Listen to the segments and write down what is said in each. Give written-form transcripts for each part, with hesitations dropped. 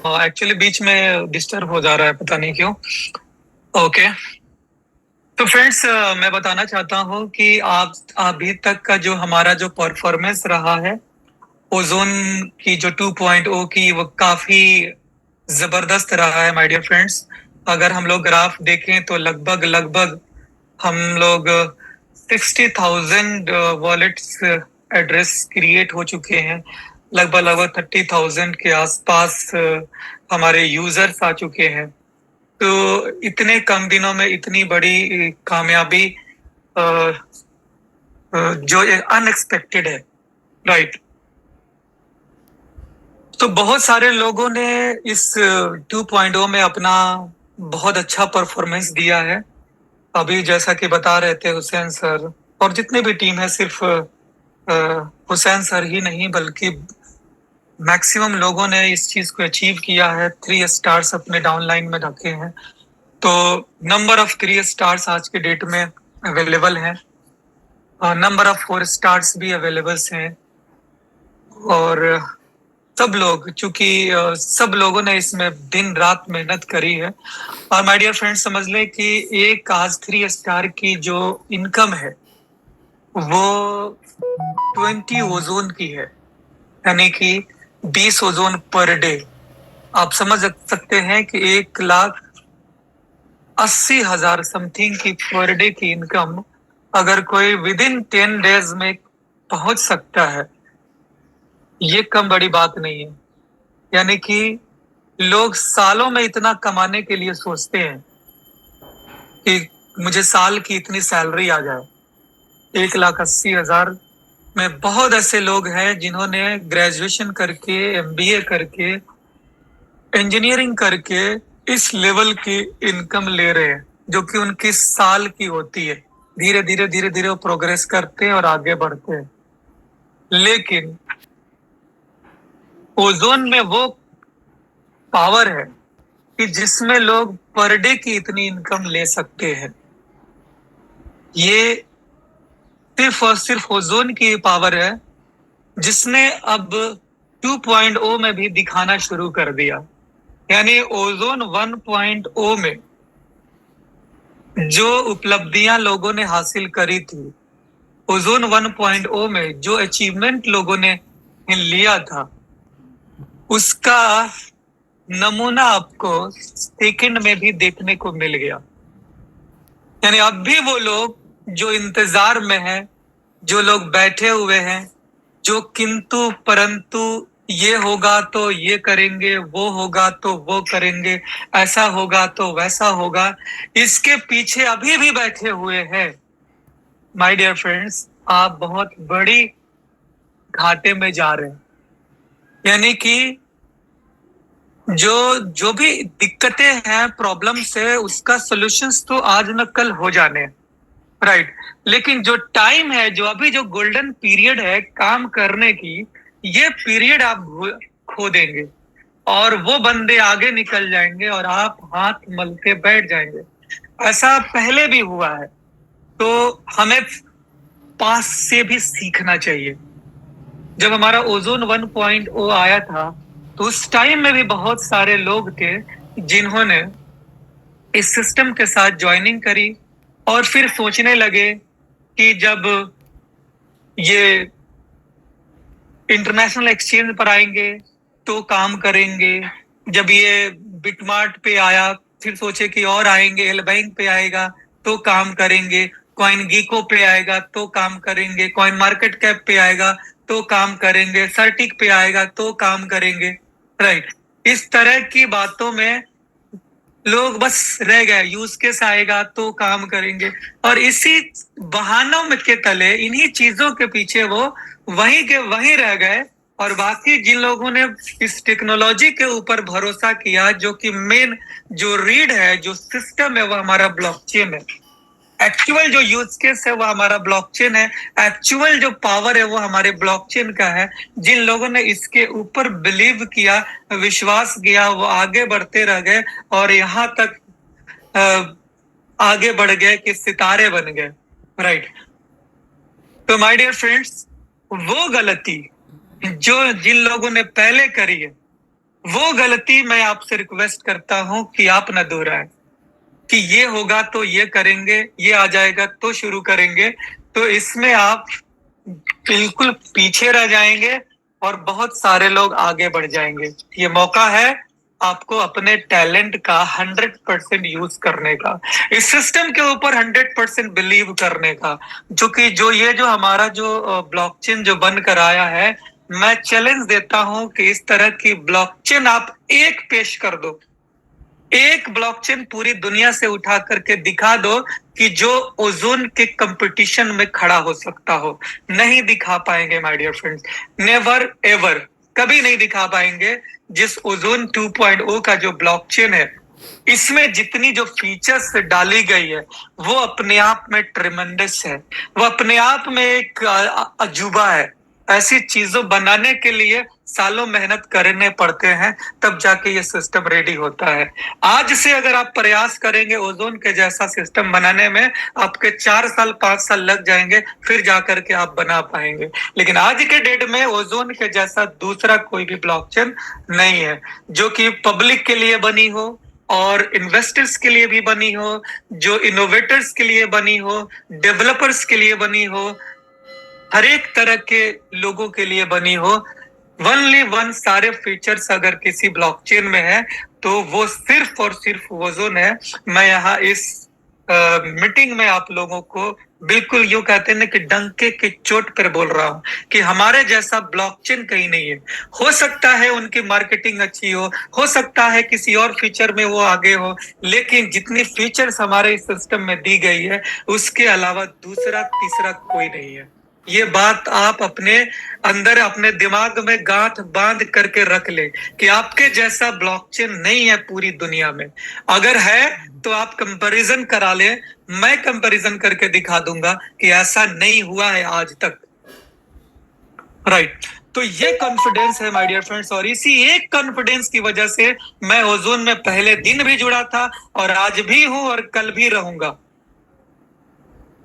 Actually बीच में disturb हो जा रहा है, पता नहीं क्यों। ओके। तो फ्रेंड्स, मैं बताना चाहता हूँ कि आप अभी तक का जो हमारा जो परफॉर्मेंस रहा है ओजोन की जो 2.0 की, वो काफी जबरदस्त रहा है माय डियर फ्रेंड्स। अगर हम लोग ग्राफ देखें तो लगभग लगभग हम लोग 60,000 वॉलेट्स एड्रेस क्रिएट हो चुके हैं। लगभग लगभग 30,000 के आसपास हमारे यूजर्स आ चुके हैं। तो इतने कम दिनों में इतनी बड़ी कामयाबी जो अनएक्सपेक्टेड है, राइट। तो बहुत सारे लोगों ने इस 2.0 में अपना बहुत अच्छा परफॉर्मेंस दिया है। अभी जैसा कि बता रहे थे हुसैन सर और जितने भी टीम है, सिर्फ हुसैन सर ही नहीं बल्कि मैक्सिमम लोगों ने इस चीज को अचीव किया है। 3 स्टार्स अपने डाउनलाइन में रखे हैं। तो नंबर ऑफ 3 स्टार्स आज के डेट में अवेलेबल है, नंबर ऑफ 4 स्टार्स भी अवेलेबल हैं। और सब लोग, चूंकि सब लोगों ने इसमें दिन रात मेहनत करी है। और माय डियर फ्रेंड्स, समझ लें कि एक आज 3 स्टार की जो इनकम है वो 20 ओजोन की है, यानी कि 20 ओजोन पर डे। आप समझ सकते हैं कि 1,80,000 समथिंग की पर डे की इनकम अगर कोई विद इन 10 डेज में पहुंच सकता है, ये कम बड़ी बात नहीं है। यानी कि लोग सालों में इतना कमाने के लिए सोचते हैं कि मुझे साल की इतनी सैलरी आ जाए। 1,80,000 में बहुत ऐसे लोग हैं जिन्होंने ग्रेजुएशन करके, एमबीए करके, इंजीनियरिंग करके इस लेवल की इनकम ले रहे हैं, जो कि उनकी साल की होती है। धीरे धीरे धीरे धीरे वो प्रोग्रेस करते हैं और आगे बढ़ते हैं। लेकिन ओजोन में वो पावर है कि जिसमें लोग पर डे की इतनी इनकम ले सकते हैं। ये सिर्फ और सिर्फ ओजोन की पावर है, जिसने अब 2.0 में भी दिखाना शुरू कर दिया। यानी ओजोन 1.0 में जो उपलब्धियां लोगों ने हासिल करी थी, ओजोन 1.0 में जो अचीवमेंट लोगों ने लिया था, उसका नमूना आपको सेकंड में भी देखने को मिल गया। यानी अब भी वो लोग जो इंतजार में हैं, जो लोग बैठे हुए हैं, जो किंतु परंतु ये होगा तो ये करेंगे, वो होगा तो वो करेंगे, ऐसा होगा तो वैसा होगा, इसके पीछे अभी भी बैठे हुए हैं, माय डियर फ्रेंड्स, आप बहुत बड़ी घाटे में जा रहे हैं। यानी कि जो जो भी दिक्कतें हैं, प्रॉब्लम्स है, उसका सॉल्यूशंस तो आज न कल हो जाने हैं, राइट। लेकिन जो टाइम है, जो अभी जो गोल्डन पीरियड है काम करने की, ये पीरियड आप खो देंगे और वो बंदे आगे निकल जाएंगे और आप हाथ मल के बैठ जाएंगे। ऐसा पहले भी हुआ है। तो हमें पास से भी सीखना चाहिए। जब हमारा ओजोन 1.0 आया था, तो उस टाइम में भी बहुत सारे लोग थे जिन्होंने इस सिस्टम के साथ ज्वाइनिंग करी और फिर सोचने लगे कि जब ये इंटरनेशनल एक्सचेंज पर आएंगे तो काम करेंगे। जब ये बिटमार्ट पे आया, फिर सोचे कि और आएंगे, एल बैंक पे आएगा तो काम करेंगे, कॉइन गीको पे आएगा तो काम करेंगे, कॉइन मार्केट कैप पे आएगा तो काम करेंगे, सर्टिक पे आएगा तो काम करेंगे, राइट। इस तरह की बातों में लोग बस रह गए। यूज केस आएगा तो काम करेंगे, और इसी बहानों में के तले, इन्हीं चीजों के पीछे वो वहीं के वहीं रह गए। और बाकी जिन लोगों ने इस टेक्नोलॉजी के ऊपर भरोसा किया, जो कि मेन जो रीड है, जो सिस्टम है, वो हमारा ब्लॉकचेन है। एक्चुअल जो यूज केस है वो हमारा ब्लॉकचेन है। एक्चुअल जो पावर है वो हमारे ब्लॉकचेन का है। जिन लोगों ने इसके ऊपर बिलीव किया, विश्वास किया, वो आगे बढ़ते रह गए और यहाँ तक आगे बढ़ गए कि सितारे बन गए, राइट। तो माय डियर फ्रेंड्स, वो गलती जो जिन लोगों ने पहले करी है, वो गलती मैं आपसे रिक्वेस्ट करता हूं कि आप न दोहराएं, कि ये होगा तो ये करेंगे, ये आ जाएगा तो शुरू करेंगे, तो इसमें आप बिल्कुल पीछे रह जाएंगे और बहुत सारे लोग आगे बढ़ जाएंगे। ये मौका है आपको अपने टैलेंट का 100% यूज करने का, इस सिस्टम के ऊपर 100% बिलीव करने का, जो हमारा जो ब्लॉकचेन जो बन कर आया है, मैं चैलेंज देता हूं कि इस तरह की ब्लॉकचेन आप एक पेश कर दो, एक ब्लॉकचेन पूरी दुनिया से उठा करके दिखा दो कि जो ओजोन के कंपटीशन में खड़ा हो सकता हो। नहीं दिखा पाएंगे my dear friends, never ever, कभी नहीं दिखा पाएंगे। जिस ओजोन 2.0 का जो ब्लॉकचेन है, इसमें जितनी जो फीचर्स डाली गई है, वो अपने आप में ट्रिमेंडस है, वो अपने आप में एक अजूबा है। ऐसी चीजों बनाने के लिए सालों मेहनत करने पड़ते हैं, तब जाके ये सिस्टम रेडी होता है। आज से अगर आप प्रयास करेंगे ओजोन के जैसा सिस्टम बनाने में, आपके 4 साल 5 साल लग जाएंगे, फिर जाकर के आप बना पाएंगे। लेकिन आज के डेट में ओजोन के जैसा दूसरा कोई भी ब्लॉकचेन नहीं है, जो कि पब्लिक के लिए बनी हो और इन्वेस्टर्स के लिए भी बनी हो, जो इनोवेटर्स के लिए बनी हो, डेवलपर्स के लिए बनी हो, हर एक तरह के लोगों के लिए बनी हो। ओनली वन सारे फीचर्स अगर किसी ब्लॉकचेन में है, तो वो सिर्फ और सिर्फ ओजोन है। मैं यहाँ इस मीटिंग में आप लोगों को बिल्कुल यूं कहते हैं कि डंके की चोट पर बोल रहा हूं कि हमारे जैसा ब्लॉकचेन कहीं नहीं है। हो सकता है उनकी मार्केटिंग अच्छी हो सकता है किसी और फीचर में वो आगे हो, लेकिन जितनी फीचर्स हमारे इस सिस्टम में दी गई है, उसके अलावा दूसरा तीसरा कोई नहीं है। ये बात आप अपने अंदर अपने दिमाग में गांठ बांध करके रख ले कि आपके जैसा ब्लॉकचेन नहीं है पूरी दुनिया में। अगर है तो आप कंपैरिजन करा ले, मैं कंपैरिजन करके दिखा दूंगा कि ऐसा नहीं हुआ है आज तक। राइट, तो ये कॉन्फिडेंस है माय डियर फ्रेंड्स, और इसी एक कॉन्फिडेंस की वजह से मैं ओजोन में पहले दिन भी जुड़ा था और आज भी हूं और कल भी रहूंगा।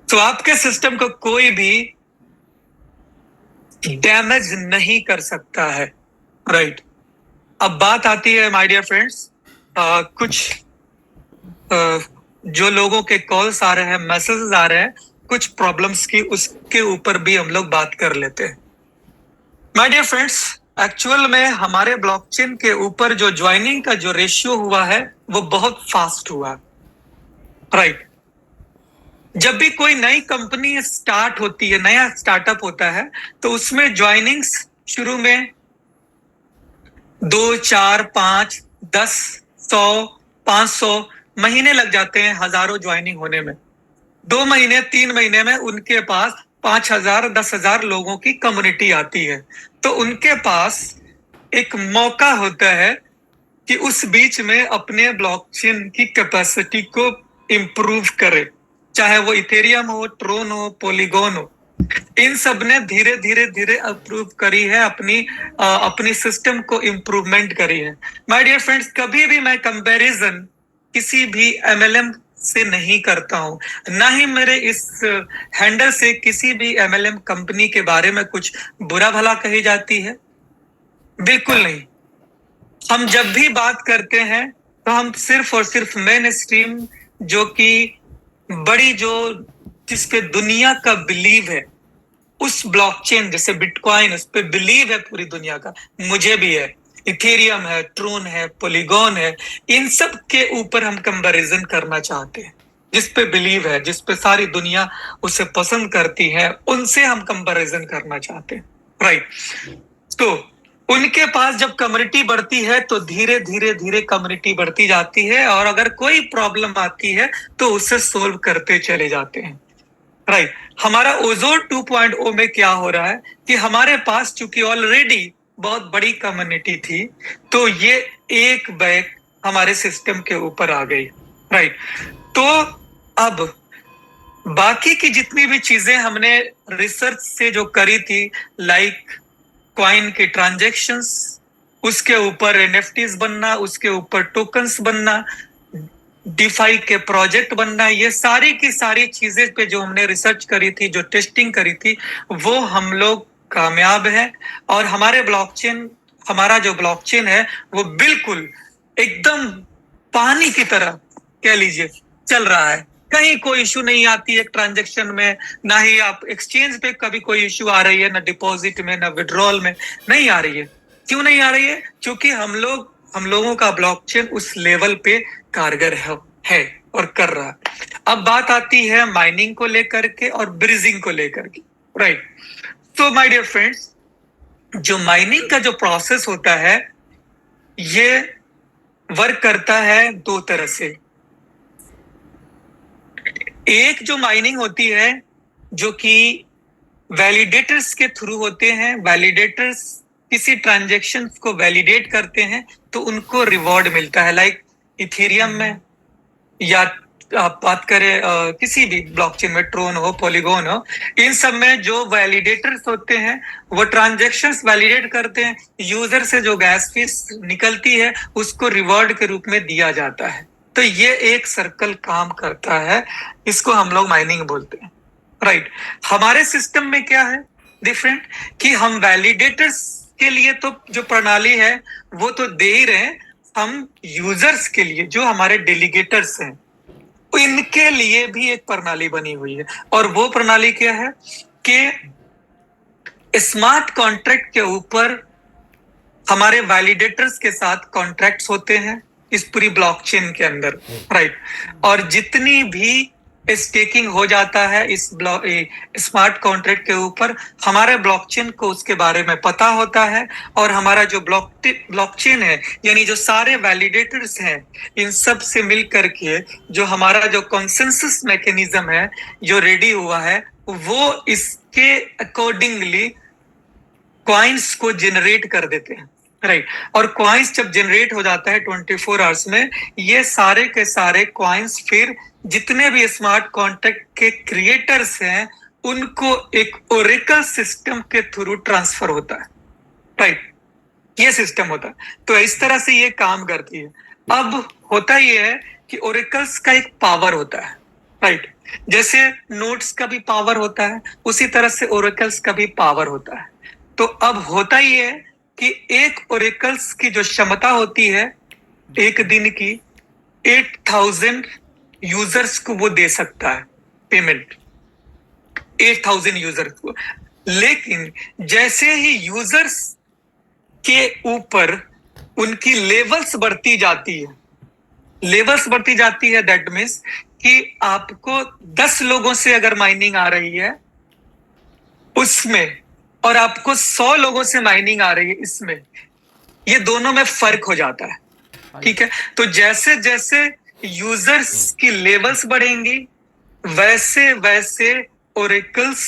तो आपके सिस्टम को कोई भी डैमेज नहीं कर सकता है। राइट, अब बात आती है माय डियर फ्रेंड्स, कुछ जो लोगों के कॉल्स आ रहे हैं, मैसेजेस आ रहे हैं कुछ प्रॉब्लम्स की, उसके ऊपर भी हम लोग बात कर लेते हैं। माय डियर फ्रेंड्स, एक्चुअल में हमारे ब्लॉकचेन के ऊपर जो ज्वाइनिंग का जो रेशियो हुआ है, वो बहुत फास्ट हुआ। राइट, जब भी कोई नई कंपनी स्टार्ट होती है, नया स्टार्टअप होता है, तो उसमें ज्वाइनिंग्स शुरू में 2, 4, 5, 10, 100, 500 महीने लग जाते हैं, हजारों ज्वाइनिंग होने में। 2 महीने 3 महीने में उनके पास 5,000 10,000 लोगों की कम्युनिटी आती है। तो उनके पास एक मौका होता है कि उस बीच में अपने ब्लॉकचेन की कैपेसिटी को इंप्रूव करे, चाहे वो इथेरियम हो, ट्रोन हो, पॉलीगॉन हो। इन सब ने धीरे धीरे धीरे अप्रूव करी है, अपनी सिस्टम को इंप्रूवमेंट करी है। माय डियर फ्रेंड्स, कभी भी मैं कंपैरिजन किसी भी एमएलएम से नहीं करता हूं, ना ही मेरे इस हैंडल से किसी भी एमएलएम कंपनी के बारे में कुछ बुरा भला कही जाती है, बिल्कुल नहीं। हम जब भी बात करते हैं तो हम सिर्फ और सिर्फ मेन स्ट्रीम, जो कि बड़ी जो जिसपे दुनिया का बिलीव है, उस ब्लॉकचेन जैसे बिटकॉइन, उस पे बिलीव है पूरी दुनिया का, मुझे भी है, इथेरियम है, ट्रोन है, पॉलीगॉन है, इन सब के ऊपर हम कंपैरिजन करना चाहते हैं। जिस पे बिलीव है, जिस पे सारी दुनिया उसे पसंद करती है, उनसे हम कंपैरिजन करना चाहते हैं। राइट, तो उनके पास जब कम्युनिटी बढ़ती है तो धीरे धीरे धीरे कम्युनिटी बढ़ती जाती है, और अगर कोई प्रॉब्लम आती है तो उसे सोल्व करते चले जाते हैं। राइट, हमारा ओजोन 2.0 में क्या हो रहा है कि हमारे पास चूंकि ऑलरेडी बहुत बड़ी कम्युनिटी थी, तो ये एक बैग हमारे सिस्टम के ऊपर आ गई। राइट, तो अब बाकी की जितनी भी चीजें हमने रिसर्च से जो करी थी, लाइक कॉइन के ट्रांजैक्शंस, उसके ऊपर एनएफटीज बनना, उसके ऊपर टोकन्स बनना, डिफाई के प्रोजेक्ट बनना, ये सारी की सारी चीजें पे जो हमने रिसर्च करी थी, जो टेस्टिंग करी थी, वो हम लोग कामयाब है। और हमारे ब्लॉकचेन हमारा जो ब्लॉकचेन है वो बिल्कुल एकदम पानी की तरह कह लीजिए चल रहा है। कहीं कोई इशू नहीं आती है ट्रांजैक्शन में, ना ही आप एक्सचेंज पे कभी कोई इशू आ रही है, ना डिपॉजिट में, ना विड्रॉल में नहीं आ रही है। क्यों नहीं आ रही है? क्योंकि हम लोगों का ब्लॉकचेन उस लेवल पे कारगर है और कर रहा है। अब बात आती है माइनिंग को लेकर के और ब्रिजिंग को लेकर के, राइट। तो माय डियर फ्रेंड्स, जो माइनिंग का जो प्रोसेस होता है ये वर्क करता है दो तरह से। एक जो माइनिंग होती है जो कि वैलिडेटर्स के थ्रू होते हैं, वैलिडेटर्स किसी ट्रांजैक्शन को वैलिडेट करते हैं तो उनको रिवॉर्ड मिलता है। लाइक इथेरियम में, या आप बात करें किसी भी ब्लॉकचेन में, ट्रोन हो, पॉलीगॉन हो, इन सब में जो वैलिडेटर्स होते हैं वो ट्रांजैक्शंस वैलिडेट करते हैं। यूजर से जो गैस फीस निकलती है उसको रिवॉर्ड के रूप में दिया जाता है। तो ये एक सर्कल काम करता है, इसको हम लोग माइनिंग बोलते हैं, राइट। हमारे सिस्टम में क्या है डिफरेंट, कि हम वैलिडेटर्स के लिए तो जो प्रणाली है वो तो दे ही रहे हैं, हम यूजर्स के लिए जो हमारे डेलीगेटर्स हैं इनके लिए भी एक प्रणाली बनी हुई है। और वो प्रणाली क्या है कि स्मार्ट कॉन्ट्रैक्ट के ऊपर हमारे वैलिडेटर्स के साथ कॉन्ट्रैक्ट्स होते हैं इस पूरी ब्लॉकचेन के अंदर, राइट। और जितनी भी स्टेकिंग हो जाता है इस स्मार्ट कॉन्ट्रैक्ट के ऊपर, हमारे ब्लॉकचेन को उसके बारे में पता होता है। और हमारा जो ब्लॉकचेन है, यानी जो सारे वैलिडेटर्स हैं, इन सब से मिल करके जो हमारा जो कंसेंसस मैकेनिज्म है जो रेडी हुआ है, वो इसके अकॉर्डिंगली कॉइन्स को जनरेट कर देते हैं, राइट। और कॉइन्स जब जनरेट हो जाता है 24 आवर्स में, ये सारे के सारे कॉइन्स फिर जितने भी स्मार्ट कॉन्ट्रैक्ट के क्रिएटर्स हैं उनको एक ओरेकल सिस्टम के थ्रू ट्रांसफर होता है, राइट। ये सिस्टम होता है। तो इस तरह से ये काम करती है। अब होता ये है कि ओरेकल्स का एक पावर होता है, राइट। जैसे नोट्स का भी पावर होता है, उसी तरह से ओरेकल्स का भी पावर होता है। तो अब होता ये है कि एक ओरेकल्स की जो क्षमता होती है एक दिन की 8000 यूजर्स को वो दे सकता है पेमेंट, 8000 यूजर्स को। लेकिन जैसे ही यूजर्स के ऊपर उनकी लेवल्स बढ़ती जाती है, दैट मीन्स कि आपको 10 लोगों से अगर माइनिंग आ रही है उसमें, और आपको 100 लोगों से माइनिंग आ रही है इसमें, ये दोनों में फर्क हो जाता है, ठीक है। तो जैसे जैसे यूजर्स की लेवल्स बढ़ेंगी वैसे वैसे ओरेकल्स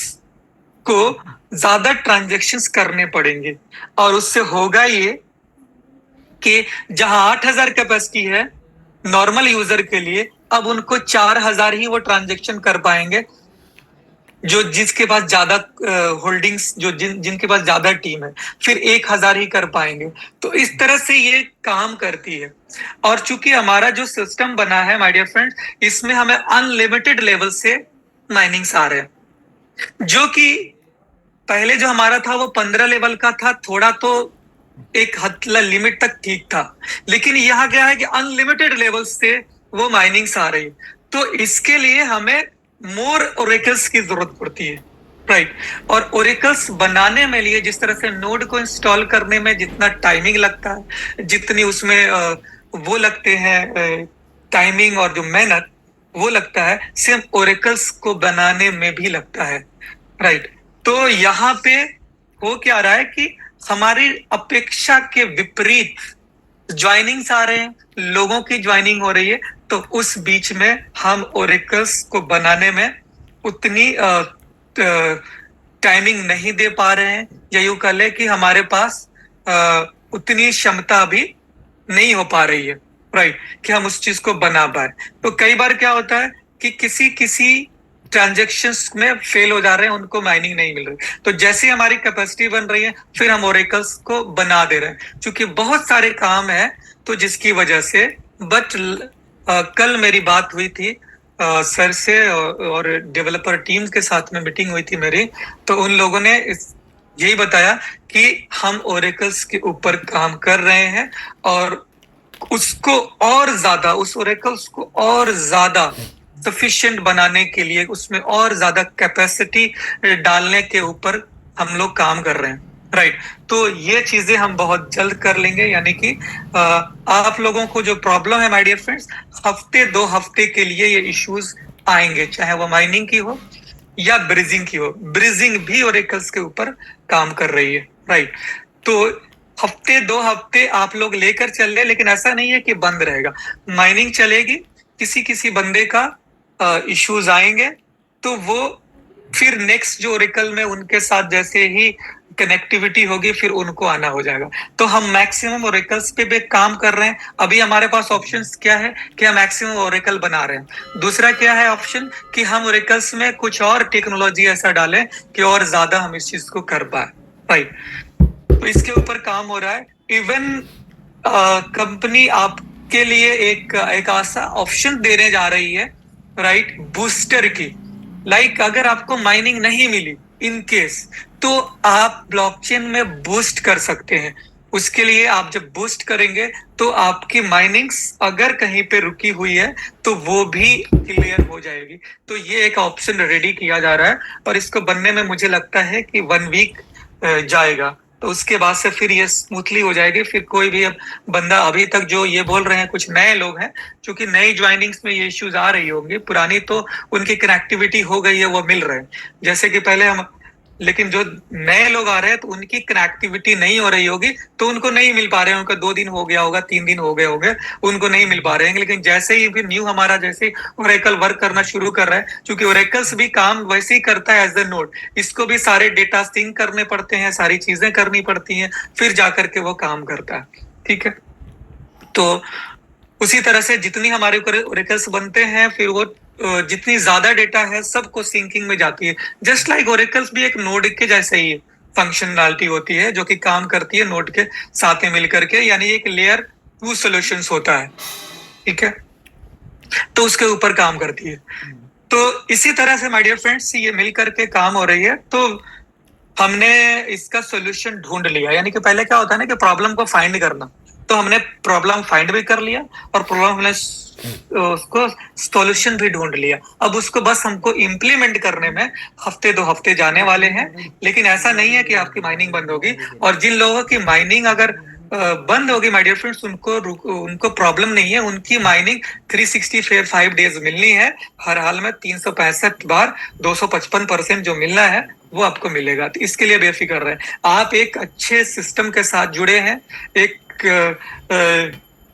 को ज्यादा ट्रांजैक्शंस करने पड़ेंगे। और उससे होगा ये कि जहां 8000 कैपेसिटी है नॉर्मल यूजर के लिए, अब उनको 4000 ही वो ट्रांजैक्शन कर पाएंगे, जो जिसके पास ज्यादा होल्डिंग्स, जो जिनके पास ज्यादा टीम है, फिर 1000 ही कर पाएंगे। तो इस तरह से ये काम करती है। और चूंकि हमारा जो सिस्टम बना है माय डियर फ्रेंड्स, इसमें हमें अनलिमिटेड लेवल से माइनिंग्स आ रहे हैं, जो कि पहले जो हमारा था वो 15 लेवल का था, थोड़ा तो एक हद लिमिट तक ठीक था। लेकिन यहाँ क्या है कि अनलिमिटेड लेवल से वो माइनिंग्स आ रही है। तो इसके लिए हमें मोर ओरेकल्स की जरूरत पड़ती है, राइट। और ओरेकल्स बनाने में लिए जिस तरह से नोड को इंस्टॉल करने में जितना टाइमिंग लगता है, जितनी उसमें वो लगते हैं टाइमिंग और जो मेहनत वो लगता है, सेम ओरेकल्स को बनाने में भी लगता है, राइट। तो यहाँ पे हो क्या रहा है कि हमारी अपेक्षा के विपरीत ज्वाइनिंग आ रहे हैं, लोगों की ज्वाइनिंग हो रही है। तो उस बीच में हम ओरेकल्स को बनाने में उतनी टाइमिंग नहीं दे पा रहे हैं, या यूं कह ले कि हमारे पास उतनी क्षमता भी नहीं हो पा रही है, राइट, कि हम उस चीज को बना पाए। तो कई बार क्या होता है कि किसी ट्रांजैक्शंस में फेल हो जा रहे हैं, उनको माइनिंग नहीं मिल रही। तो जैसे हमारी कैपेसिटी बन रही है फिर हम ओरेकल्स को बना दे रहे हैं, क्योंकि बहुत सारे काम है तो जिसकी वजह से। बट कल मेरी बात हुई थी सर से और डेवलपर टीम के साथ में मीटिंग हुई थी मेरी, तो उन लोगों ने यही बताया कि हम ओरेकल्स के ऊपर काम कर रहे हैं और उसको और ज्यादा, उस ओरेकल्स को और ज्यादा सफिशिएंट बनाने के लिए, उसमें और ज्यादा कैपेसिटी डालने के ऊपर हम लोग काम कर रहे हैं, राइट। तो ये चीजें हम बहुत जल्द कर लेंगे, यानी कि आप लोगों को जो प्रॉब्लम है माय डियर फ्रेंड्स, हफ्ते 2 हफ्ते के लिए ये इश्यूज आएंगे, चाहे वो माइनिंग की हो या ब्रिजिंग की हो। ब्रिजिंग भी ओरेकल्स के ऊपर काम कर रही है, राइट। तो हफ्ते 2 हफ्ते आप लोग लेकर चल रहे, लेकिन ऐसा नहीं है कि बंद रहेगा, माइनिंग चलेगी। किसी किसी बंदे का इश्यूज आएंगे तो वो फिर नेक्स्ट जो ओरेकल में उनके साथ जैसे ही कनेक्टिविटी होगी फिर उनको आना हो जाएगा। तो हम मैक्सिमम ओरेकल्स पे भी काम कर रहे हैं। अभी हमारे पास ऑप्शंस क्या है कि हम मैक्सिमम ओरेकल बना रहे हैं। दूसरा क्या है ऑप्शन कि हम ओरेकल्स में कुछ और टेक्नोलॉजी ऐसा डालें कि और ज्यादा हम इस चीज को कर पाए, राइट। तो इसके ऊपर काम हो रहा है। इवन कंपनी आपके लिए एक ऐसा ऑप्शन देने जा रही है, राइट, बूस्टर की। लाइक अगर आपको माइनिंग नहीं मिली इन केस, तो आप ब्लॉकचेन में बूस्ट कर सकते हैं। उसके लिए आप जब बूस्ट करेंगे तो आपकी माइनिंग्स अगर कहीं पे रुकी हुई है तो वो भी क्लियर हो जाएगी। तो ये एक ऑप्शन रेडी किया जा रहा है और इसको बनने में मुझे लगता है कि 1 वीक जाएगा। तो उसके बाद से फिर ये स्मूथली हो जाएगी। फिर कोई भी अब बंदा, अभी तक जो ये बोल रहे हैं कुछ नए लोग हैं, क्योंकि नई ज्वाइनिंग्स में ये इश्यूज आ रही होंगी, पुरानी तो उनकी कनेक्टिविटी हो गई है, वो मिल रहे हैं जैसे कि पहले हम। लेकिन जो नए लोग आ रहे हैं तो उनकी कनेक्टिविटी नहीं हो रही होगी, तो उनको नहीं मिल पा रहे हैं। उनका 2 दिन हो गया होगा, 3 दिन हो गए होंगे, उनको नहीं मिल पा रहे हैं। लेकिन जैसे ही फिर न्यू हमारा जैसे ओरेकल वर्क करना शुरू कर रहा है, क्योंकि ओरेकल्स भी काम वैसे ही करता है एज ए नोड, इसको भी सारे डेटा सिंक करने पड़ते हैं, सारी चीजें करनी पड़ती हैं, फिर जाकर के वो काम करता है, ठीक है। तो उसी तरह से जितनी हमारे ओरेकल्स बनते हैं, फिर वो जितनी ज्यादा डेटा है सबको सिंकिंग में जाती है। जस्ट लाइक ओरेकल्स भी एक नोड के जैसे ही फंक्शनलिटी होती है जो कि काम करती है नोड के साथ में मिलकर के, यानी एक लेयर 2 सॉल्यूशंस होता है, ठीक है। तो उसके ऊपर काम करती है। तो इसी तरह से माय डियर फ्रेंड्स ये मिलकर के काम हो रही है। तो हमने इसका सॉल्यूशन ढूंढ लिया, यानी कि पहले क्या होता है ना कि प्रॉब्लम को फाइंड करना, तो हमने प्रॉब्लम फाइंड भी कर लिया और प्रॉब्लम हमने उसको सॉल्यूशन भी ढूंढ लिया। अब उसको बस हमको इम्प्लीमेंट करने में हफ्ते 2 हफ्ते जाने वाले हैं। लेकिन ऐसा नहीं है कि आपकी माइनिंग बंद होगी। और जिन लोगों की माइनिंग अगर बंद होगी माय डियर फ्रेंड्स, उनको प्रॉब्लम नहीं है। उनकी माइनिंग 365 डेज मिलनी है हर हाल में, 365 बार 255% जो मिलना है वो आपको मिलेगा। तो इसके लिए बेफिक्र रहे। आप एक अच्छे सिस्टम के साथ जुड़े हैं, एक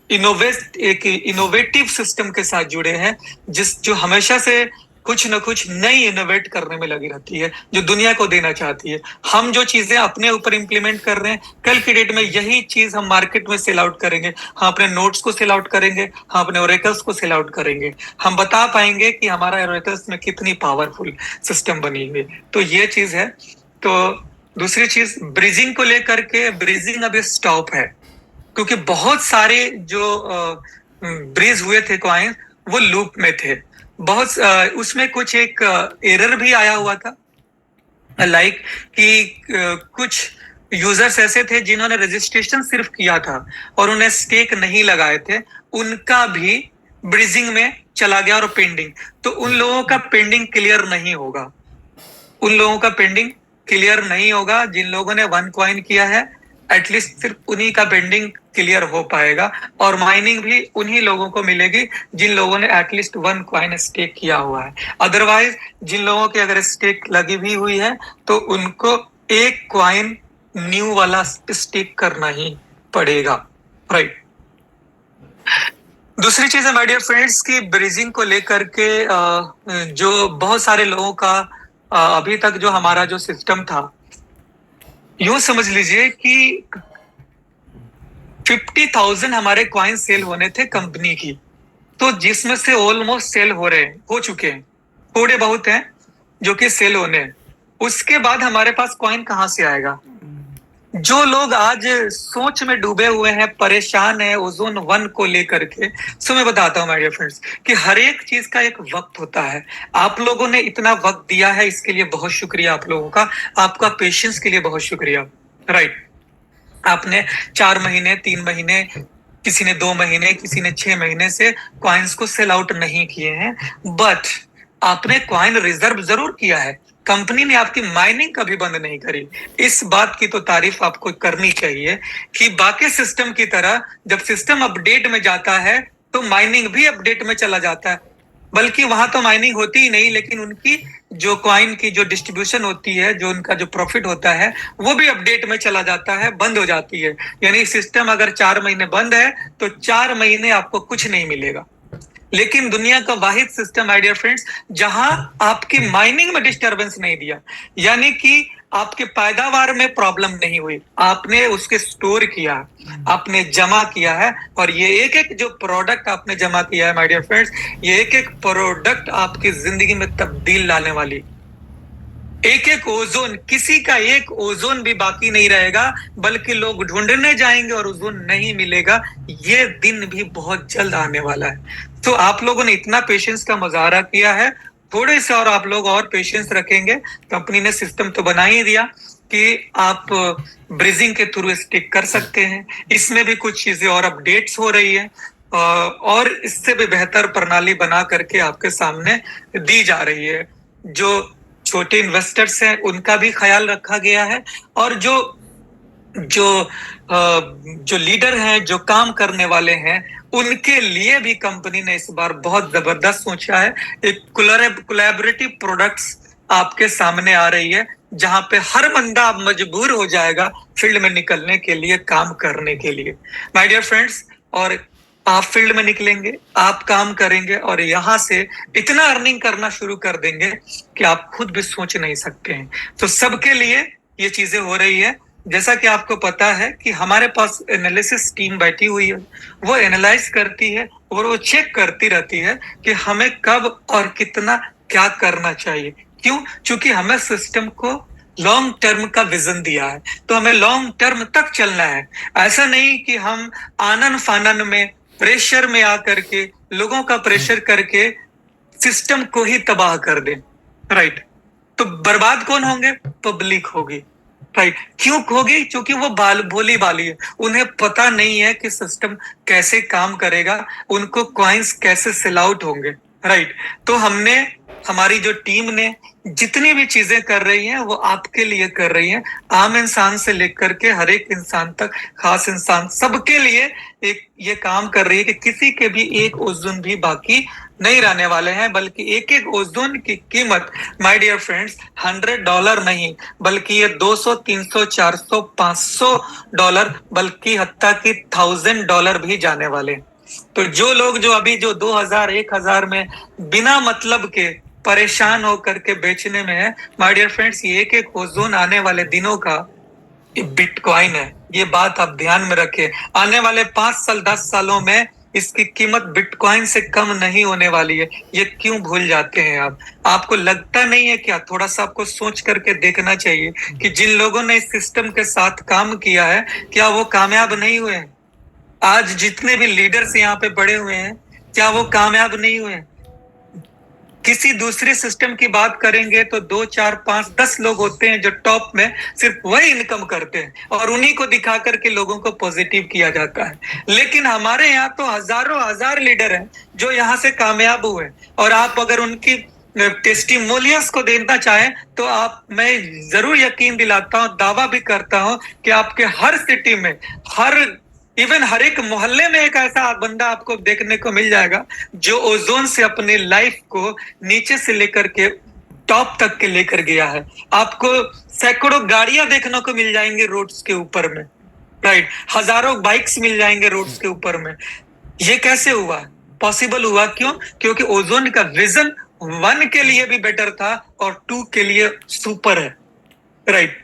इनोवेटिव सिस्टम के साथ जुड़े हैं, जो हमेशा से कुछ न कुछ नई इनोवेट करने में लगी रहती है, जो दुनिया को देना चाहती है। हम जो चीजें अपने ऊपर इंप्लीमेंट कर रहे हैं, कल की डेट में यही चीज हम मार्केट में सेल आउट करेंगे। हम अपने नोट्स को सेल आउट करेंगे, हम अपने ओरेकल्स को सेल आउट करेंगे। हम बता पाएंगे कि हमारा ओरेकल्स में कितनी पावरफुल सिस्टम बनी हुई। तो ये चीज है। तो दूसरी चीज ब्रिजिंग को लेकर के, ब्रिजिंग अभी स्टॉप है क्योंकि बहुत सारे जो ब्रीज हुए थे कॉइन वो लूप में थे। बहुत उसमें कुछ एक एरर भी आया हुआ था, लाइक कि कुछ यूजर्स ऐसे थे जिन्होंने रजिस्ट्रेशन सिर्फ किया था और उन्हें स्टेक नहीं लगाए थे, उनका भी ब्रिजिंग में चला गया और पेंडिंग। तो उन लोगों का पेंडिंग क्लियर नहीं होगा, उन लोगों का पेंडिंग क्लियर नहीं होगा। जिन लोगों ने 1 कॉइन किया है एटलीस्ट सिर्फ उन्हीं का पेंडिंग क्लियर हो पाएगा और माइनिंग भी उन्हीं लोगों को मिलेगी जिन लोगों ने एटलीस्ट 1 कॉइन स्टेक किया हुआ है। अदरवाइज जिन लोगों की अगर स्टेक लगी भी हुई है तो उनको 1 कॉइन न्यू वाला स्टेक करना ही पड़ेगा, राइट। दूसरी चीज है माय डियर फ्रेंड्स की ब्रिजिंग को लेकर के जो बहुत सारे लोगों का अभी तक जो हमारा जो सिस्टम था, यूं समझ लीजिए कि 50,000 हमारे कॉइन सेल होने थे कंपनी की, तो जिसमें से ऑलमोस्ट सेल हो चुके हैं, थोड़े बहुत हैं जो कि सेल होने हैं। उसके बाद हमारे पास कॉइन कहां से आएगा? जो लोग आज सोच में डूबे हुए हैं, परेशान हैं ओजोन 1 को लेकर के, सो मैं बताता हूँ माय डियर फ्रेंड्स कि हर एक चीज का एक वक्त होता है। आप लोगों ने इतना वक्त दिया है, इसके लिए बहुत शुक्रिया आप लोगों का। आपका पेशेंस के लिए बहुत शुक्रिया। राइट, आपने 4 महीने, 3 महीने, किसी ने 2 महीने, किसी ने 6 महीने से कॉइन्स को सेल आउट नहीं किए हैं, बट आपने कॉइन रिजर्व जरूर किया है। कंपनी ने आपकी माइनिंग कभी बंद नहीं करी। इस बात की तो तारीफ आपको करनी चाहिए कि बाकी सिस्टम की तरह जब सिस्टम अपडेट में जाता है तो माइनिंग भी अपडेट में चला जाता है। बल्कि वहां तो माइनिंग होती ही नहीं, लेकिन उनकी जो कॉइन की जो डिस्ट्रीब्यूशन होती है, जो उनका जो प्रॉफिट होता है, वो भी अपडेट में चला जाता है, बंद हो जाती है। यानी सिस्टम अगर 4 महीने बंद है तो 4 महीने आपको कुछ नहीं मिलेगा। लेकिन दुनिया का वाहिद सिस्टम माय डियर फ्रेंड्स जहां आपकी माइनिंग में डिस्टरबेंस नहीं दिया, यानी कि आपके पैदावार में प्रॉब्लम नहीं हुई, आपने उसके स्टोर किया, आपने जमा किया है, और ये एक एक जो प्रोडक्ट आपने जमा किया है माय डियर फ्रेंड्स, ये एक एक प्रोडक्ट आपकी जिंदगी में तब्दील लाने वाली। एक एक ओजोन, किसी का एक ओजोन भी बाकी नहीं रहेगा, बल्कि लोग ढूंढने जाएंगे और ओजोन नहीं मिलेगा। ये दिन भी बहुत जल्द आने वाला है। तो आप लोगों ने इतना पेशेंस का मुजाहरा किया है, थोड़े से और आप लोग और पेशेंस रखेंगे। कंपनी ने सिस्टम तो बना ही दिया कि आप ब्रिजिंग के थ्रू स्टिक कर सकते हैं। इसमें भी कुछ चीजें और अपडेट्स हो रही है, और इससे भी बेहतर प्रणाली बना करके आपके सामने दी जा रही है। जो छोटे इन्वेस्टर्स हैं उनका भी ख्याल रखा गया है, और जो जो जो लीडर हैं, जो काम करने वाले हैं, उनके लिए भी कंपनी ने इस बार बहुत जबरदस्त सोचा है। एक कोलैबोरेटिव प्रोडक्ट्स आपके सामने आ रही है, जहां पे हर बंदा मजबूर हो जाएगा फील्ड में निकलने के लिए, काम करने के लिए माय डियर फ्रेंड्स। और आप फील्ड में निकलेंगे, आप काम करेंगे, और यहां से इतना अर्निंग करना शुरू कर देंगे कि आप खुद भी सोच नहीं सकते हैं। तो सबके लिए ये चीजें हो रही है। जैसा कि आपको पता है कि हमारे पास एनालिसिस टीम बैठी हुई है, वो एनालाइज करती है और वो चेक करती रहती है कि हमें कब और कितना क्या करना चाहिए। क्यों? क्योंकि हमें सिस्टम को लॉन्ग टर्म का विजन दिया है, तो हमें लॉन्ग टर्म तक चलना है। ऐसा नहीं कि हम आनन फानन में, प्रेशर में आकर के, लोगों का प्रेशर करके सिस्टम को ही तबाह कर दें। राइट, तो बर्बाद कौन होंगे? पब्लिक होगी। राइट, क्यों होगी? क्योंकि वो भोली भाली है, उन्हें पता नहीं है कि सिस्टम कैसे काम करेगा, उनको कॉइन्स कैसे सेल आउट होंगे। राइट, तो हमने, हमारी जो टीम ने जितनी भी चीजें कर रही है वो आपके लिए कर रही है, आम इंसान से लेकर के हर एक इंसान तक, खास इंसान, सबके लिए एक ये काम कर रही है कि किसी के भी एक ओजोन भी बाकी नहीं रहने वाले हैं। बल्कि एक एक ओजोन की कीमत माय डियर फ्रेंड्स $100 नहीं, बल्कि ये 200, 300, 400, $500, बल्कि हत्ता कि $1000 भी जाने वाले। तो जो लोग जो अभी जो 2000, 1000 में बिना मतलब के परेशान होकर के बेचने में है, माय डियर फ्रेंड्स, ये एक एक ओजोन आने वाले दिनों का बिटकॉइन है। ये बात आप ध्यान में रखें। आने वाले 5 साल, 10 सालों में इसकी कीमत बिटकॉइन से कम नहीं होने वाली है। ये क्यों भूल जाते हैं आप? आपको लगता नहीं है क्या? थोड़ा सा आपको सोच करके देखना चाहिए कि जिन लोगों ने इस सिस्टम के साथ काम किया है, क्या वो कामयाब नहीं हुए हैं? आज जितने भी लीडर्स यहाँ पे बड़े हुए हैं, क्या वो कामयाब नहीं हुए? किसी दूसरे सिस्टम की बात करेंगे तो 2, 4, 5, 10 लोग होते हैं जो टॉप में सिर्फ वही इनकम करते हैं, और उन्हीं को दिखा करके लोगों को पॉजिटिव किया जाता है। लेकिन हमारे यहाँ तो हजारों हजार लीडर हैं जो यहाँ से कामयाब हुए, और आप अगर उनकी टेस्टिमोनियल्स को देना चाहें तो आप, मैं जरूर यकीन दिलाता हूँ, दावा भी करता हूँ कि आपके हर सिटी में, हर एक मोहल्ले में एक ऐसा बंदा आपको देखने को मिल जाएगा जो ओजोन से अपने लाइफ को नीचे से लेकर के टॉप तक के लेकर गया है। आपको सैकड़ों गाड़ियां देखने को मिल जाएंगे रोड्स के ऊपर में। राइट, हजारों बाइक्स मिल जाएंगे रोड्स के ऊपर में। ये कैसे हुआ? पॉसिबल हुआ क्यों? क्योंकि ओजोन का विजन 1 के लिए भी बेटर था और 2 के लिए सुपर है। राइट,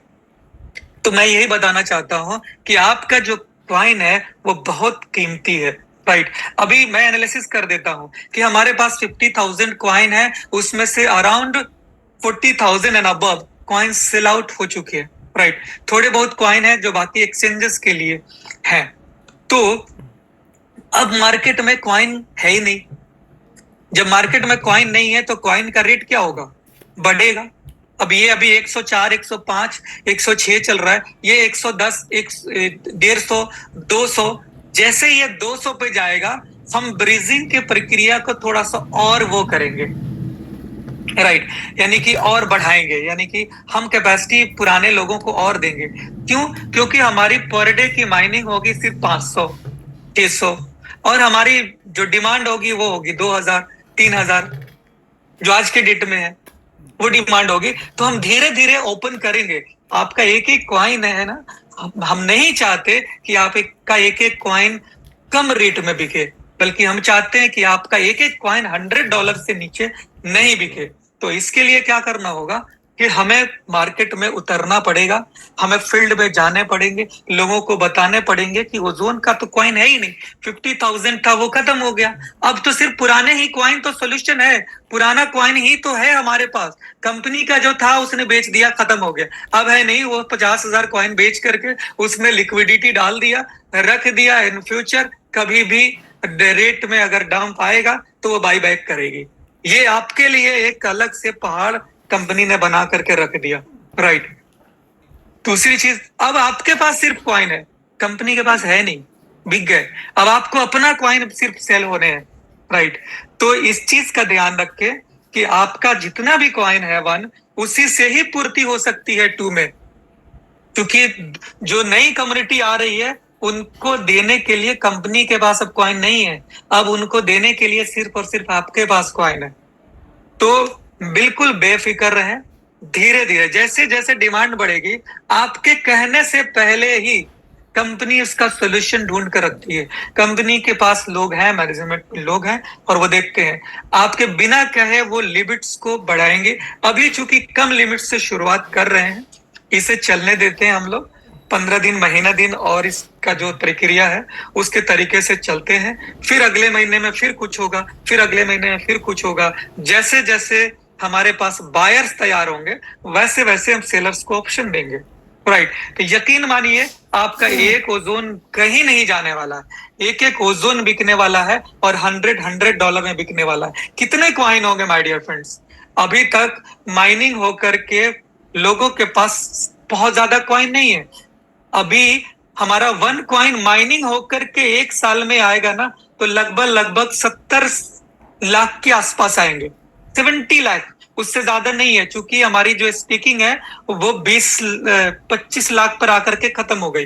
तो मैं यही बताना चाहता हूं कि आपका जो कॉइन है वो बहुत कीमती है। राइट, अभी मैं एनालिसिस कर देता हूं कि हमारे पास 50,000 कॉइन है, उसमें से around 40,000 and above coin sell out हो चुके हैं। राइट। थोड़े बहुत कॉइन है जो बाकी एक्सचेंजेस के लिए है। तो अब मार्केट में कॉइन है ही नहीं। जब मार्केट में कॉइन नहीं है तो कॉइन का रेट क्या होगा? बढ़ेगा। अब ये अभी 104, 105, 106 चल रहा है, ये 110, 150, 200। जैसे ये 200 पे जाएगा, हम ब्रीजिंग की प्रक्रिया को थोड़ा सा और वो करेंगे, राइट, यानी कि और बढ़ाएंगे, यानी कि हम कैपेसिटी पुराने लोगों को और देंगे। क्यों? क्योंकि हमारी पर डे की माइनिंग होगी सिर्फ 500, 600, और हमारी जो डिमांड होगी वो होगी 2000, 3000, जो आज के डेट में है वो डिमांड होगी। तो हम धीरे धीरे ओपन करेंगे। आपका एक एक कॉइन है ना, हम नहीं चाहते कि आपका एक एक कॉइन कम रेट में बिके, बल्कि हम चाहते हैं कि आपका एक एक कॉइन $100 से नीचे नहीं बिके। तो इसके लिए क्या करना होगा कि हमें मार्केट में उतरना पड़ेगा, हमें फील्ड में जाने पड़ेंगे, लोगों को बताने पड़ेंगे कि ओजोन का तो कॉइन है ही नहीं। 50,000 था वो खत्म हो गया, अब तो सिर्फ पुराने ही कॉइन तो सोल्यूशन है, पुराना कॉइन ही तो है हमारे पास। कंपनी का जो था उसने बेच दिया, खत्म हो गया। अब है नहीं, वो 50,000 कॉइन बेच करके उसने लिक्विडिटी डाल दिया, रख दिया। इन फ्यूचर कभी भी रेट में अगर डाउन आएगा तो वो बाई बैक करेगी। ये आपके लिए एक अलग से पहाड़ कंपनी ने बना करके रख दिया, राइट। दूसरी चीज, अब आपके पास सिर्फ कॉइन है, कंपनी के पास है नहीं, बिक गए। अब आपको अपना कॉइन सिर्फ सेल होने हैं, राइट। तो इस चीज का ध्यान रखे कि आपका जितना भी कॉइन है 1, उसी से ही पूर्ति हो सकती है 2 में, क्योंकि जो नई कम्युनिटी आ रही है उनको देने के लिए कंपनी के पास अब कॉइन नहीं है, अब उनको देने के लिए सिर्फ और सिर्फ आपके पास कॉइन है। तो बिल्कुल बेफिक्र रहें, धीरे धीरे जैसे जैसे डिमांड बढ़ेगी, आपके कहने से पहले ही कंपनी उसका सोल्यूशन ढूंढ कर रखती है। कंपनी के पास लोग हैं, मैनेजमेंट लोग हैं, और वो देखते हैं आपके बिना कहे वो लिमिट्स को बढ़ाएंगे। अभी चूंकि कम लिमिट से शुरुआत कर रहे हैं, इसे चलने देते हैं हम लोग 15 दिन, महीना दिन, और इसका जो प्रक्रिया है उसके तरीके से चलते हैं। फिर अगले महीने में फिर कुछ होगा, फिर अगले महीने में फिर कुछ होगा। जैसे जैसे हमारे पास बायर्स तैयार होंगे वैसे वैसे हम सेलर्स को ऑप्शन देंगे, राइट। तो यकीन मानिए आपका एक ओजोन कहीं नहीं जाने वाला है, एक एक ओजोन बिकने वाला है और $100 में बिकने वाला है। कितने कॉइन होंगे माय डियर फ्रेंड्स? अभी तक माइनिंग होकर के लोगों के पास बहुत ज्यादा कॉइन नहीं है। अभी हमारा 1 कॉइन माइनिंग होकर के 1 साल में आएगा ना, तो लगभग 70 लाख के आसपास आएंगे, 70 लाख, उससे ज्यादा नहीं है। चूंकि हमारी जो स्टेकिंग है वो 25 लाख पर आकर के खत्म हो गई,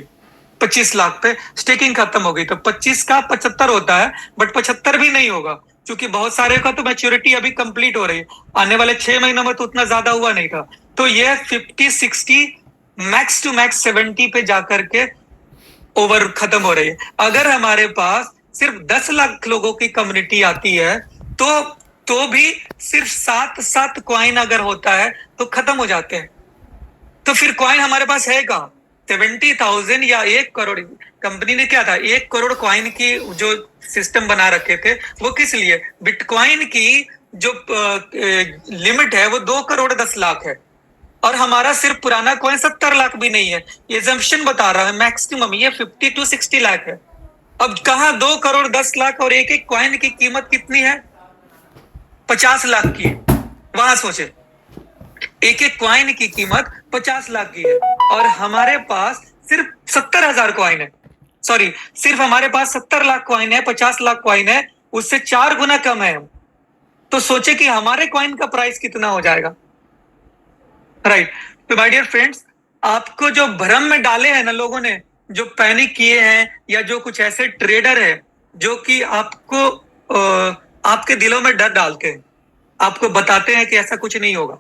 25 लाख पे स्टेकिंग खत्म हो गई। तो 25 का 75 होता है, बट 75 भी नहीं होगा, क्योंकि बहुत सारे का तो मैच्योरिटी अभी कंप्लीट हो रही है। आने वाले 6 महीनों में तो उतना ज्यादा हुआ नहीं था। तो ये 50, 60, मैक्स टू मैक्स 70 पे जाकर के ओवर खत्म हो रही है। अगर हमारे पास सिर्फ 10 लाख लोगों की कम्युनिटी आती है तो भी सिर्फ 7 कॉइन अगर होता है तो खत्म हो जाते हैं। तो फिर कॉइन हमारे पास है कहां? 70,000 या 1 करोड़। कंपनी ने क्या था, 1 करोड़ कॉइन की जो सिस्टम बना रखे थे, वो किस लिए? बिटकॉइन की जो लिमिट है वो 2 करोड़ 10 लाख है, और हमारा सिर्फ पुराना कॉइन 70 लाख भी नहीं है। ये एजम्पशन बता रहा है, मैक्सिमम ये 50 to 60 लाख है। अब कहां 2 करोड़ 10 लाख, और एक एक कॉइन की कीमत कितनी है? 50 लाख की। वहां सोचे, एक एक कॉइन की कीमत 50 लाख की है, और हमारे पास सिर्फ 70,000 कॉइन है। सॉरी, सिर्फ हमारे पास 70 लाख कॉइन है, 50 लाख कॉइन है, उससे 4 गुना कम है। तो सोचे कि हमारे कॉइन का प्राइस कितना हो जाएगा, राइट। तो माय डियर फ्रेंड्स, आपको जो भ्रम में डाले हैं ना लोगों ने, जो पैनिक किए हैं, या जो कुछ ऐसे ट्रेडर है जो कि आपको आपके दिलों में डर डालते हैं, आपको बताते हैं कि ऐसा कुछ नहीं होगा,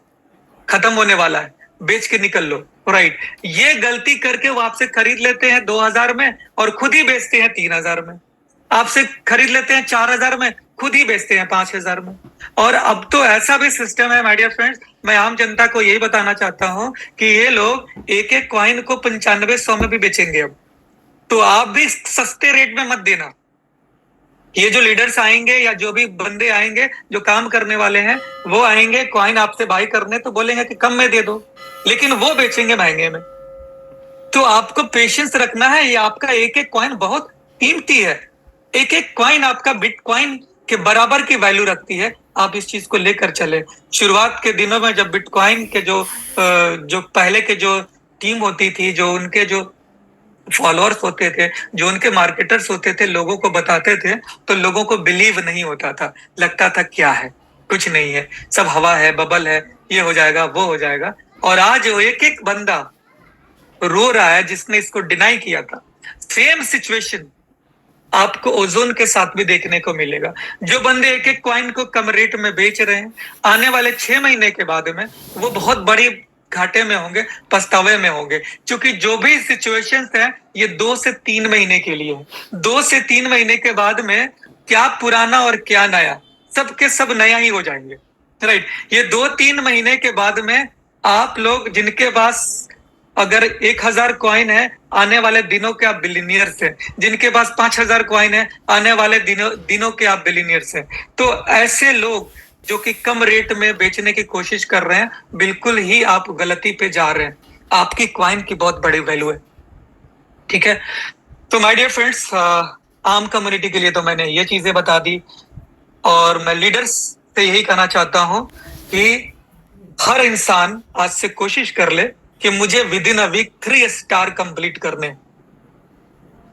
खत्म होने वाला है, बेच के निकल लो, राइट। ये गलती करके वो आपसे खरीद लेते हैं 2000 में और खुद ही बेचते हैं 3000 में। आपसे खरीद लेते हैं 4000 में, खुद ही बेचते हैं 5000 में। और अब तो ऐसा भी सिस्टम है माय डियर फ्रेंड्स, मैं आम जनता को यही बताना चाहता हूं कि ये लोग एक एक कॉइन को 9500 में भी बेचेंगे अब। तो आप भी सस्ते रेट में मत देना। ये जो लीडर्स आएंगे या जो भी बंदे आएंगे जो काम करने वाले हैं, वो आएंगे कॉइन आपसे बाई करने, तो बोलेंगे कि कम में दे दो, लेकिन वो बेचेंगे महंगे में। तो आपको पेशेंस रखना है। ये आपका एक एक कॉइन बहुत कीमती है, एक एक कॉइन आपका बिटकॉइन के बराबर की वैल्यू रखती है। आप इस चीज को लेकर चले। शुरुआत के दिनों में जब बिटकॉइन के जो पहले के जो टीम होती थी, जो उनके जो फॉलोअर्स होते थे, जो उनके मार्केटर्स होते थे, लोगों को बताते थे, तो लोगों को बिलीव नहीं होता था। लगता था क्या है, कुछ नहीं है, सब हवा है, बबल है, ये हो जाएगा, वो हो जाएगा। और आज वो एक एक बंदा रो रहा है जिसने इसको डिनाई किया था। सेम सिचुएशन आपको ओजोन के साथ भी देखने को मिलेगा। जो बंदे एक एक कॉइन को कम रेट में बेच रहे हैं, आने वाले 6 महीने के बाद में वो बहुत बड़ी घाटे में होंगे, पछतावे में होंगे। क्योंकि जो भी सिचुएशंस है ये 2 से 3 महीने के लिए है। 2 से 3 महीने के बाद में क्या पुराना और क्या नया, सब के सब नया ही हो जाएंगे, राइट। ये 2-3 महीने के बाद में आप लोग जिनके पास अगर 1000 कॉइन है, आने वाले दिनों के आप बिलियनियर्स हैं। जिनके पास 5000 कॉइन है, आने वाले दिनों के आप बिलियनियर्स हैं। तो ऐसे लोग जो कि कम रेट में बेचने की कोशिश कर रहे हैं, बिल्कुल ही आप गलती पे जा रहे हैं। आपकी कॉइन की बहुत बड़ी वैल्यू है, ठीक है। तो माय डियर फ्रेंड्स, आम कम्युनिटी के लिए तो मैंने ये चीजें बता दी, और मैं लीडर्स से यही कहना चाहता हूं कि हर इंसान आज से कोशिश कर ले कि मुझे within a week 3 star complete करने।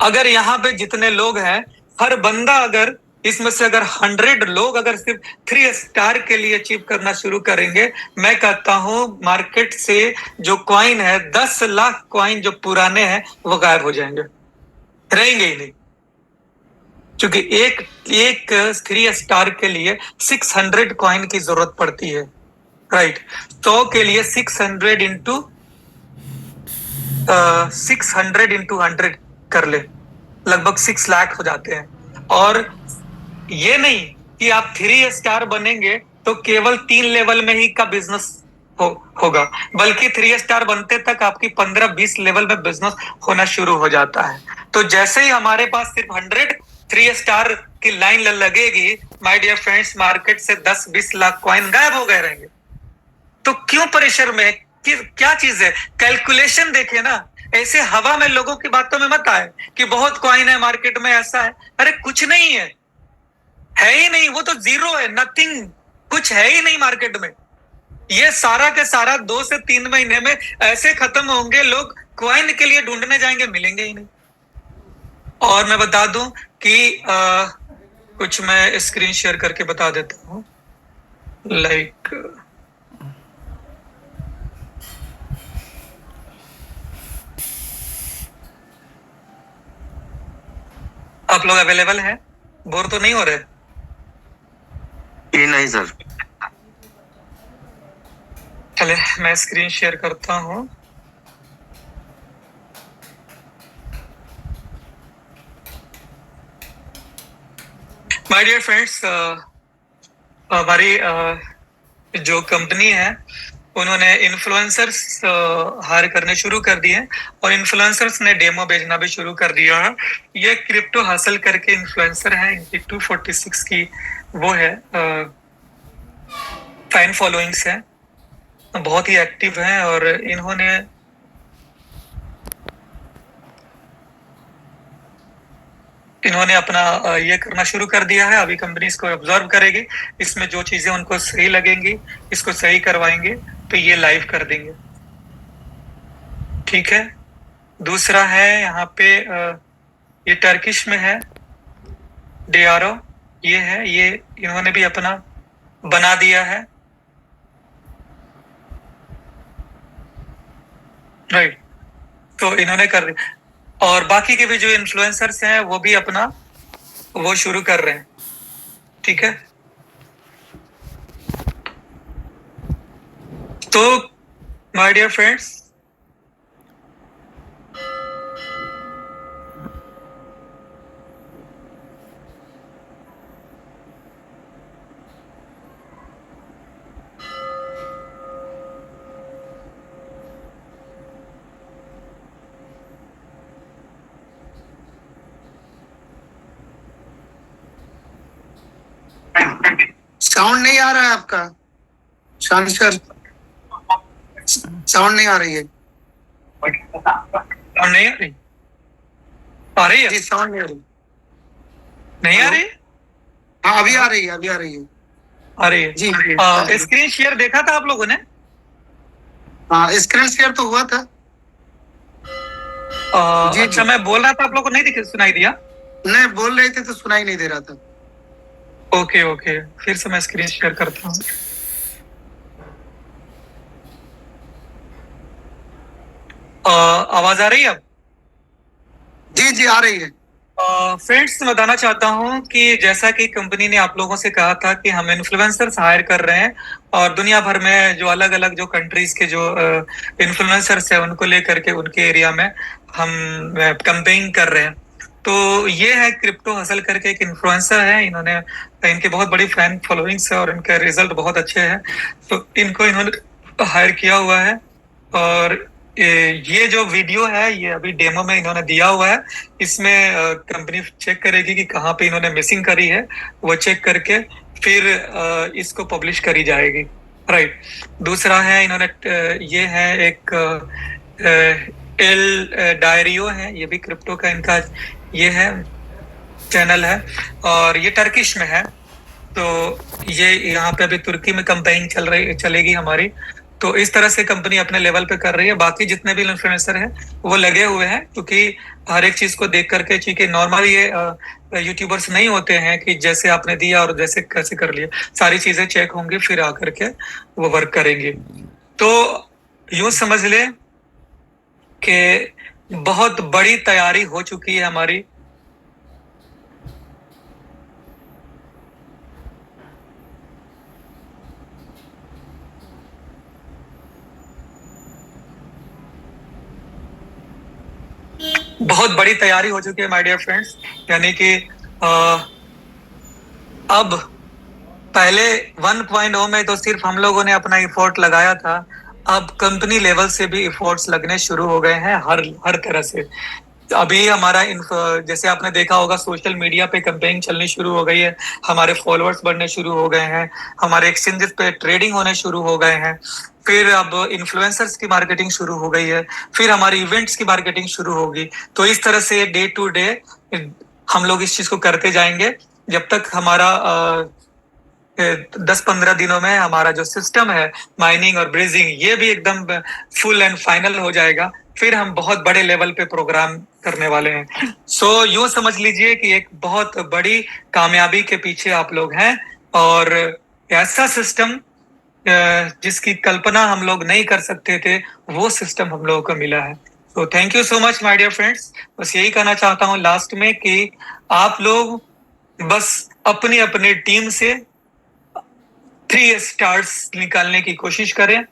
अगर यहाँ पे जितने लोग हैं, हर बंदा अगर इसमें से अगर 100 लोग अगर सिर्फ 3 स्टार के लिए अचीव करना शुरू करेंगे, मैं कहता हूं मार्केट से जो कॉइन है, 10 लाख कॉइन जो पुराने हैं वो गायब हो जाएंगे, रहेंगे ही नहीं। क्योंकि एक 3 स्टार के लिए 600 कॉइन की जरूरत पड़ती है, राइट। 100 के लिए 600 इंटू 100 कर ले, लगभग 6 लाख हो जाते हैं। और ये नहीं कि आप 3 स्टार बनेंगे तो केवल 3 लेवल में ही का बिजनेस होगा, बल्कि 3 स्टार बनते तक आपकी 15-20 लेवल में बिजनेस होना शुरू हो जाता है। तो जैसे ही हमारे पास सिर्फ 3 स्टार की लाइन लगेगी, माय डियर फ्रेंड्स, मार्केट से 10-20 लाख कॉइन गायब हो गए रहेंगे। तो क्यों प्रेशर में, क्या चीज है, कैलकुलेशन देखे ना। ऐसे हवा में लोगों की बातों में मत आए कि बहुत कॉइन है मार्केट में, ऐसा है। अरे कुछ नहीं है ही नहीं, वो तो जीरो है, नथिंग, कुछ है ही नहीं मार्केट में। ये सारा के सारा 2 से 3 महीने में ऐसे खत्म होंगे, लोग कॉइन के लिए ढूंढने जाएंगे, मिलेंगे ही नहीं। और मैं बता दूं कि कुछ मैं स्क्रीन शेयर करके बता देता हूं, लाइक आप लोग अवेलेबल हैं? बोर तो नहीं हो रहे? ये नहीं सर। चले मैं स्क्रीन शेयर करता हूं। माय डियर फ्रेंड्स, हमारी जो कंपनी है उन्होंने इन्फ्लुएंसर्स हायर करने शुरू कर दिए, और इन्फ्लुएंसर्स ने डेमो भेजना भी शुरू कर दिया है। ये क्रिप्टो हासिल करके इन्फ्लुएंसर है, इनकी 246 की वो है फैन फॉलोइंग्स है, बहुत ही एक्टिव है। और इन्होंने अपना ये करना शुरू कर दिया है। अभी कंपनी इसको ऑब्जर्व करेगी, इसमें जो चीजें उनको सही लगेंगी इसको सही करवाएंगे, तो ये लाइव कर देंगे, ठीक है। दूसरा है यहाँ पे ये टर्किश में है, डेआरो, ये है, ये इन्होंने भी अपना बना दिया है, राइट। तो इन्होंने कर दिया, और बाकी के भी जो इन्फ्लुएंसर्स हैं वो भी अपना वो शुरू कर रहे हैं, ठीक है। तो माय डियर फ्रेंड्स, साउंड नहीं आ रहा है आपका शान सर, साउंड नहीं आ रही है। और नहीं आ रही? आ रही है? जी साउंड नहीं आ रही। नहीं आ रही? हाँ अभी आ रही है, अभी आ रही है। आ रही है। जी स्क्रीन शेयर देखा था आप लोगों ने? हाँ स्क्रीन शेयर तो हुआ था। जी, अच्छा, जी। मैं बोल रहा था, आप लोगों को नहीं सुनाई दिया? नहीं बोल रहे थे तो सुनाई नहीं दे रहा था। ओके ओके, फिर से मैं स्क्रीन शेयर करता हूँ। आवाज आ रही है अब? जी जी आ रही है। फ्रेंड्स, मैं बताना चाहता हूँ कि जैसा कि कंपनी ने आप लोगों से कहा था कि हम इन्फ्लुएंसर्स हायर कर रहे हैं और दुनिया भर में जो अलग अलग जो कंट्रीज के जो इन्फ्लुएंसर्स है उनको लेकर के उनके एरिया में हम कैंपेन कर रहे हैं। तो ये है क्रिप्टो हसल करके एक इन्फ्लुएंसर है, इन्होंने इनके बहुत बड़ी फैन फॉलोइंग्स है और इनके रिजल्ट बहुत अच्छे हैं, तो इनको इन्होंने हायर किया हुआ है। और ये जो वीडियो है ये अभी डेमो में इन्होंने दिया हुआ है। इसमें कंपनी चेक करेगी कि कहाँ पे इन्होंने मिसिंग करी है, वो चेक करके फिर इसको पब्लिश करी जाएगी। राइट। दूसरा है इन्होंने ये है एक एल डायरियो है, ये भी क्रिप्टो का इनका ये है चैनल है और ये टर्किश में है। तो ये यहाँ पे अभी तुर्की में कैंपेन चलेगी हमारी। तो इस तरह से कंपनी अपने लेवल पे कर रही है। बाकी जितने भी इन्फ्लुएंसर हैं वो लगे हुए हैं, क्योंकि हर एक चीज को देख करके, क्योंकि नॉर्मल ये यूट्यूबर्स नहीं होते हैं कि जैसे आपने दिया और जैसे कैसे कर लिया, सारी चीजें चेक होंगी फिर आकर के वो वर्क करेंगे। तो यूं समझ ले कि बहुत बड़ी तैयारी हो चुकी है हमारी। बहुत बड़ी तैयारी हो चुकी है माय डियर फ्रेंड्स, यानी कि अब पहले 1.0 में तो सिर्फ हम लोगों ने अपना एफर्ट लगाया था, अब कंपनी लेवल से भी एफर्ट्स लगने शुरू हो गए हैं हर तरह से। अभी हमारा जैसे आपने देखा होगा सोशल मीडिया पे कैंपेन चलनी शुरू हो गई है, हमारे फॉलोअर्स बढ़ने शुरू हो गए हैं, हमारे एक्सचेंजेस पे ट्रेडिंग होने शुरू हो गए हैं, फिर अब इन्फ्लुएंसर्स की मार्केटिंग शुरू हो गई है, फिर हमारी इवेंट्स की मार्केटिंग शुरू होगी। तो इस तरह से डे टू डे हम लोग इस चीज को करते जाएंगे जब तक हमारा 10-15 दिनों में हमारा जो सिस्टम है माइनिंग और ब्रेजिंग ये भी एकदम फुल एंड फाइनल हो जाएगा। फिर हम बहुत बड़े लेवल पे प्रोग्राम करने वाले हैं। सो यूं समझ लीजिए कि एक बहुत बड़ी कामयाबी के पीछे आप लोग हैं और ऐसा सिस्टम जिसकी कल्पना हम लोग नहीं कर सकते थे वो सिस्टम हम लोगों को मिला है। तो thank you so much my dear friends. बस यही कहना चाहता हूँ लास्ट में कि आप लोग बस अपनी अपनी टीम से 3 स्टार्स निकालने की कोशिश करें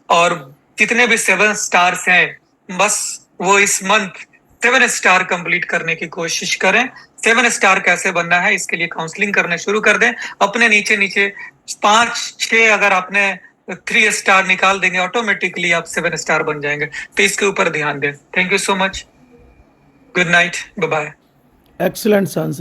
और जितने भी 7 स्टार्स हैं बस वो इस मंथ 7 स्टार कंप्लीट करने की कोशिश करें। 7 स्टार कैसे बनना है इसके लिए काउंसलिंग करने शुरू कर दें। अपने नीचे नीचे 5-6 अगर आपने 3 स्टार निकाल देंगे ऑटोमेटिकली आप 7 स्टार बन जाएंगे। तो इसके ऊपर ध्यान दें। Thank you so much. Good night, bye bye. Excellent, Sansa.